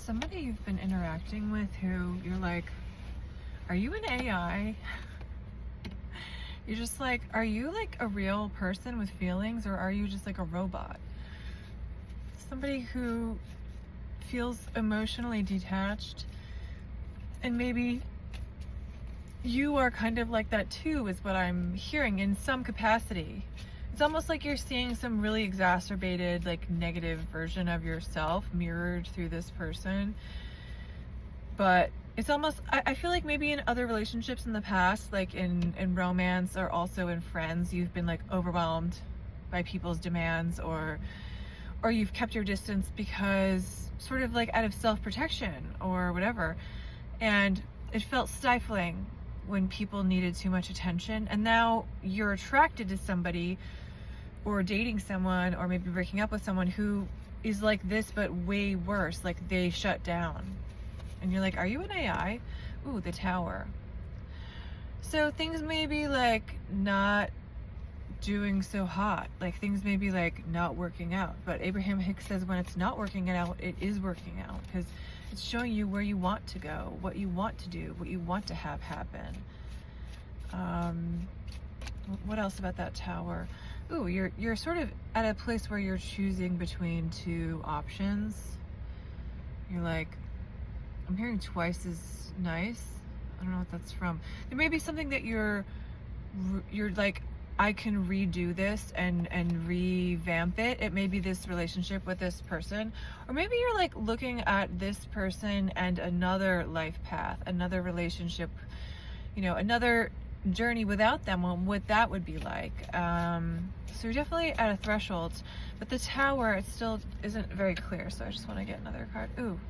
somebody you've been interacting with who you're like, are you an AI? You're just like, are you like a real person with feelings, or are you just like a robot? Somebody who feels emotionally detached, and maybe you are kind of like that too, is what I'm hearing in some capacity. It's almost like you're seeing some really exacerbated, like negative version of yourself mirrored through this person. But it's almost, I feel like maybe in other relationships in the past, like in romance or also in friends, you've been like overwhelmed by people's demands, or you've kept your distance because sort of like out of self-protection or whatever. And it felt stifling when people needed too much attention. And now you're attracted to somebody, or dating someone, or maybe breaking up with someone who is like this, but way worse. Like they shut down. And you're like, are you an AI? Ooh, the Tower. So things may be like not doing so hot. Like things may be like not working out. But Abraham Hicks says when it's not working out, it is working out. Because it's showing you where you want to go, what you want to do, what you want to have happen. What else about that Tower? Ooh, you're sort of at a place where you're choosing between two options. You're like, I'm hearing twice as nice. I don't know what that's from. There may be something that you're like, I can redo this and revamp it. It may be this relationship with this person, or maybe you're like looking at this person and another life path, another relationship, another journey without them, what that would be like. So you're definitely at a threshold, but the Tower, it still isn't very clear. So I just want to get another card. Ooh.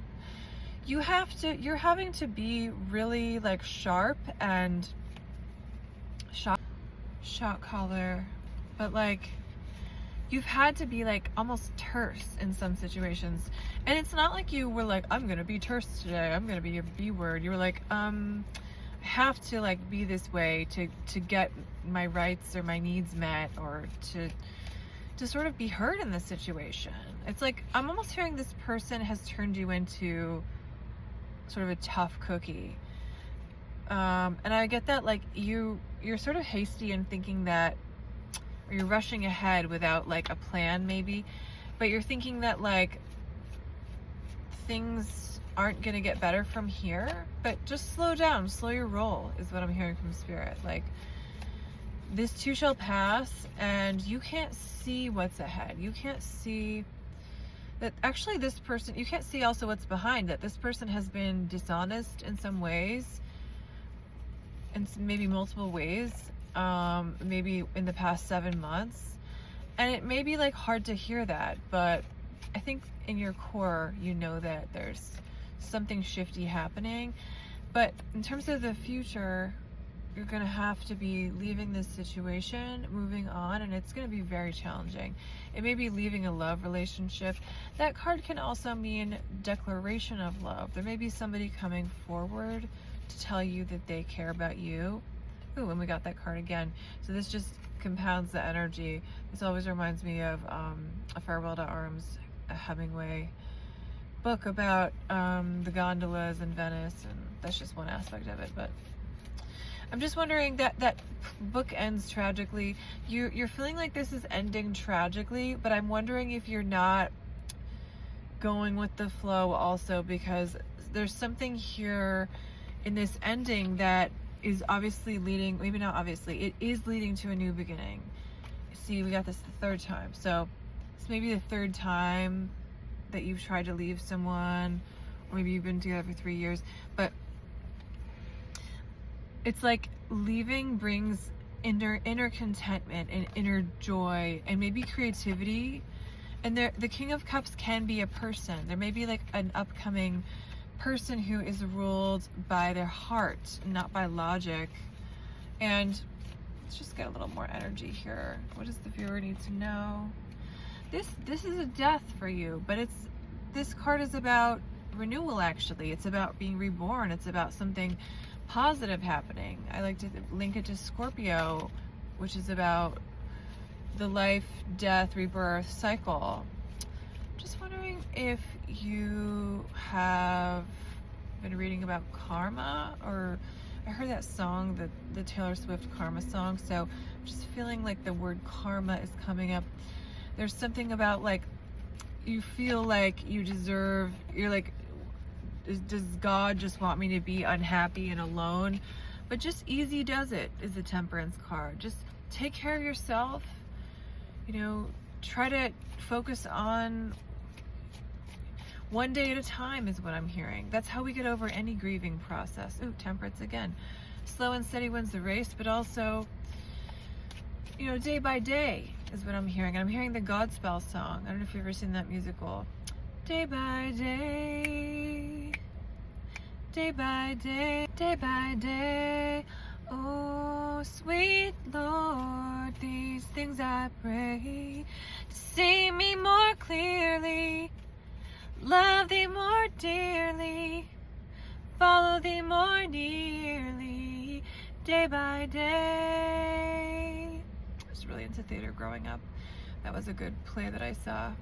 You're having to be really like sharp and shot caller, but like you've had to be like almost terse in some situations. And it's not like you were like, I'm gonna be terse today, I'm gonna be a B word. You were like, I have to like be this way to get my rights or my needs met, or to sort of be heard in this situation. It's like I'm almost hearing this person has turned you into sort of a tough cookie. And I get that like you're sort of hasty in thinking that, or you're rushing ahead without like a plan maybe, but you're thinking that like things aren't gonna get better from here. But just slow down, slow your roll is what I'm hearing from Spirit. Like this too shall pass, and you can't see what's ahead. You can't see that actually this person, you can't see also what's behind, that this person has been dishonest in some ways, in maybe multiple ways, maybe in the past 7 months. And it may be like hard to hear that, but I think in your core you know that there's something shifty happening. But in terms of the future, you're gonna have to be leaving this situation, moving on, and it's gonna be very challenging. It may be leaving a love relationship. That card can also mean declaration of love. There may be somebody coming forward to tell you that they care about you. Ooh, and we got that card again. So this just compounds the energy. This always reminds me of A Farewell to Arms, a Hemingway book about the gondolas in Venice, and that's just one aspect of it. But I'm just wondering that book ends tragically. You're feeling like this is ending tragically, but I'm wondering if you're not going with the flow also, because there's something here in this ending that is obviously leading, maybe not obviously, it is leading to a new beginning. See, we got this the third time. So it's maybe the third time that you've tried to leave someone, or maybe you've been together for 3 years, but it's like leaving brings inner contentment and inner joy and maybe creativity. And the King of Cups can be a person. There may be like an upcoming person who is ruled by their heart, not by logic. And let's just get a little more energy here. What does the viewer need to know? This is a death for you, but this card is about renewal. Actually, it's about being reborn. It's about something positive happening. I like to link it to Scorpio, which is about the life, death, rebirth cycle. just wondering if you have been reading about karma, or I heard that song, the Taylor Swift Karma song, so I'm just feeling like the word karma is coming up. There's something about like you feel like you deserve, you're like, does God just want me to be unhappy and alone? But just easy does it is the Temperance card. Just take care of yourself, you know, try to focus on one day at a time is what I'm hearing. That's how we get over any grieving process. Ooh, Temperance again. Slow and steady wins the race, but also, you know, day by day is what I'm hearing. I'm hearing the Godspell song. I don't know if you've ever seen that musical. Day by day, day by day, day by day. Oh, sweet Lord, these things I pray, to see me more clearly, love thee more dearly, follow thee more nearly, day by day. I was really into theater growing up. That was a good play that I saw.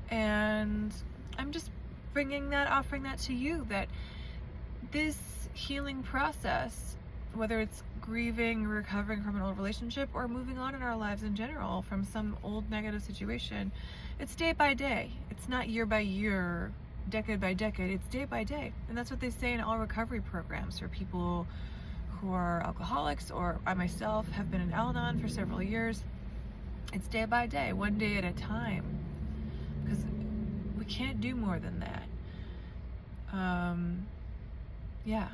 And I'm just offering that to you, that this healing process, whether it's grieving, recovering from an old relationship, or moving on in our lives in general from some old negative situation, it's day by day. It's not year by year, decade by decade, it's day by day. And that's what they say in all recovery programs for people who are alcoholics, or I myself have been in Al-Anon for several years. It's day by day, one day at a time, because we can't do more than that. Yeah.